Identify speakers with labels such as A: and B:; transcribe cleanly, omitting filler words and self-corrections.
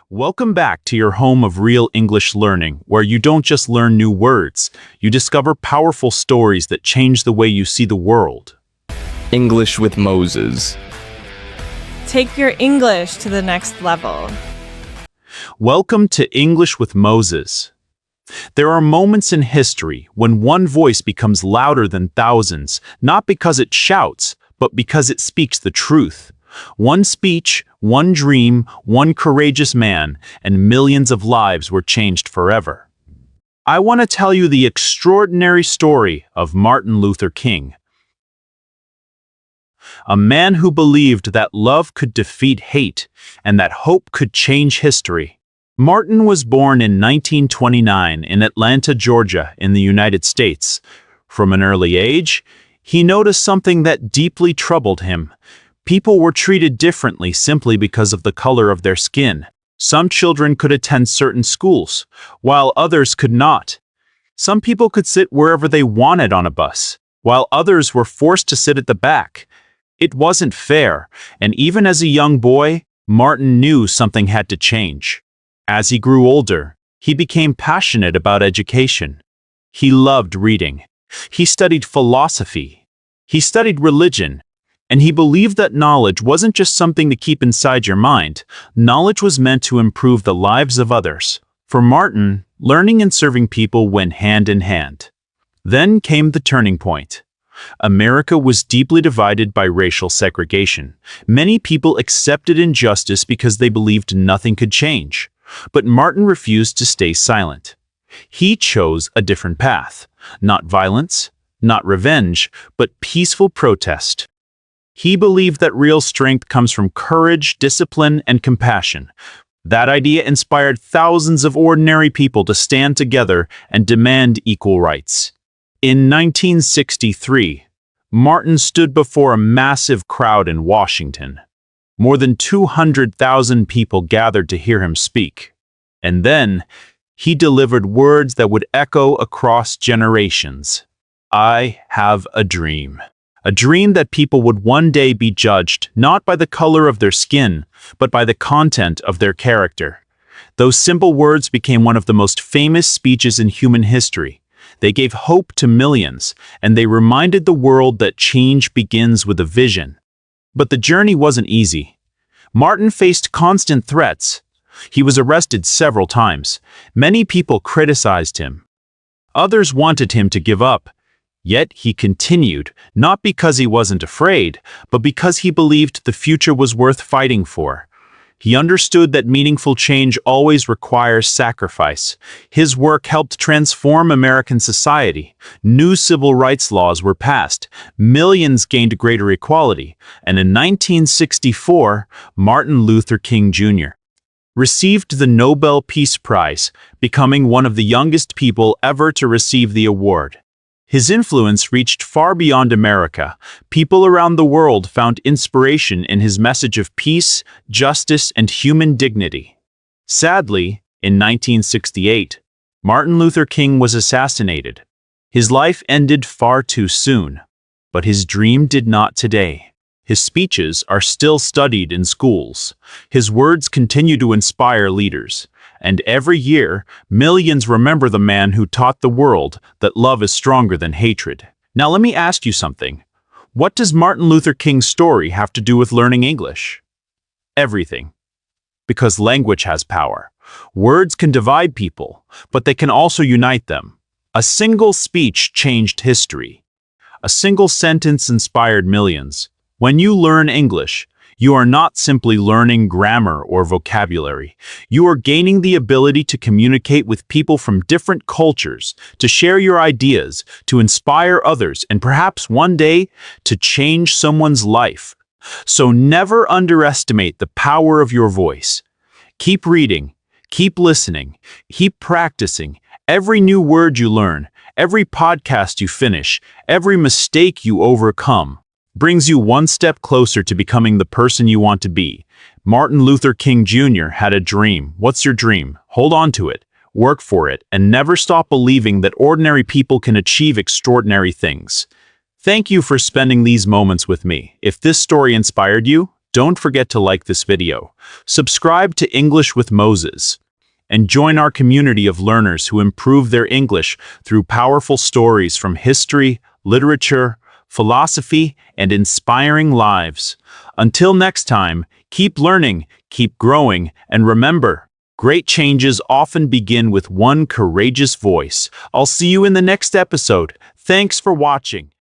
A: Welcome back to your home of real English learning, where you don't just learn new words, you discover powerful stories that change the way you see the world.
B: English with Moses.
C: Take your English to the next level.
A: Welcome to English with Moses. There are moments in history when one voice becomes louder than thousands, not because it shouts, but because it speaks the truth. One speech, one dream, one courageous man, and millions of lives were changed forever. I want to tell you the extraordinary story of Martin Luther King. A man who believed that love could defeat hate and that hope could change history. Martin was born in 1929 in Atlanta, Georgia, in the United States. From an early age, he noticed something that deeply troubled him. People were treated differently simply because of the color of their skin. Some children could attend certain schools, while others could not. Some people could sit wherever they wanted on a bus, while others were forced to sit at the back. It wasn't fair, and even as a young boy, Martin knew something had to change. As he grew older, he became passionate about education. He loved reading. He studied philosophy. He studied religion. And he believed that knowledge wasn't just something to keep inside your mind. Knowledge was meant to improve the lives of others. For Martin, learning and serving people went hand in hand. Then came the turning point. America was deeply divided by racial segregation. Many people accepted injustice because they believed nothing could change. But Martin refused to stay silent. He chose a different path. Not violence, not revenge, but peaceful protest. He believed that real strength comes from courage, discipline, and compassion. That idea inspired thousands of ordinary people to stand together and demand equal rights. In 1963, Martin stood before a massive crowd in Washington. More than 200,000 people gathered to hear him speak. And then, he delivered words that would echo across generations. I have a dream. A dream that people would one day be judged not by the color of their skin, but by the content of their character. Those simple words became one of the most famous speeches in human history. They gave hope to millions, and they reminded the world that change begins with a vision. But the journey wasn't easy. Martin faced constant threats. He was arrested several times. Many people criticized him. Others wanted him to give up. Yet he continued, not because he wasn't afraid, but because he believed the future was worth fighting for. He understood that meaningful change always requires sacrifice. His work helped transform American society. New civil rights laws were passed. Millions gained greater equality. And in 1964, Martin Luther King Jr. received the Nobel Peace Prize, becoming one of the youngest people ever to receive the award. His influence reached far beyond America. People around the world found inspiration in his message of peace, justice, and human dignity. Sadly, in 1968, Martin Luther King was assassinated. His life ended far too soon, but his dream did not today. His speeches are still studied in schools. His words continue to inspire leaders. And every year, millions remember the man who taught the world that love is stronger than hatred. Now let me ask you something. What does Martin Luther King's story have to do with learning English? Everything. Because language has power. Words can divide people, but they can also unite them. A single speech changed history. A single sentence inspired millions. When you learn English, you are not simply learning grammar or vocabulary. You are gaining the ability to communicate with people from different cultures, to share your ideas, to inspire others, and perhaps one day to change someone's life. So never underestimate the power of your voice. Keep reading, keep listening, keep practicing. Every new word you learn, every podcast you finish, every mistake you overcome, brings you one step closer to becoming the person you want to be. Martin Luther King Jr. had a dream. What's your dream? Hold on to it, work for it, and never stop believing that ordinary people can achieve extraordinary things. Thank you for spending these moments with me. If this story inspired you, don't forget to like this video, subscribe to English with Moses, and join our community of learners who improve their English through powerful stories from history, literature, philosophy, and inspiring lives. Until next time, keep learning, keep growing, and remember, great changes often begin with one courageous voice. I'll see you in the next episode. Thanks for watching.